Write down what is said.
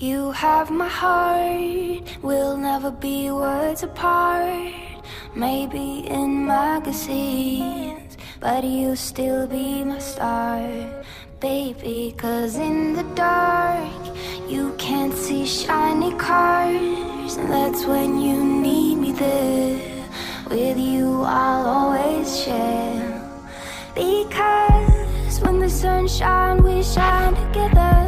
You have my heart, we'll never be words apart. Maybe in magazines, but you'll still be my star, baby. 'Cause in the dark, you can't see shiny cars, and that's when you need me there. With you I'll always share, because when the sun shines, we shine together.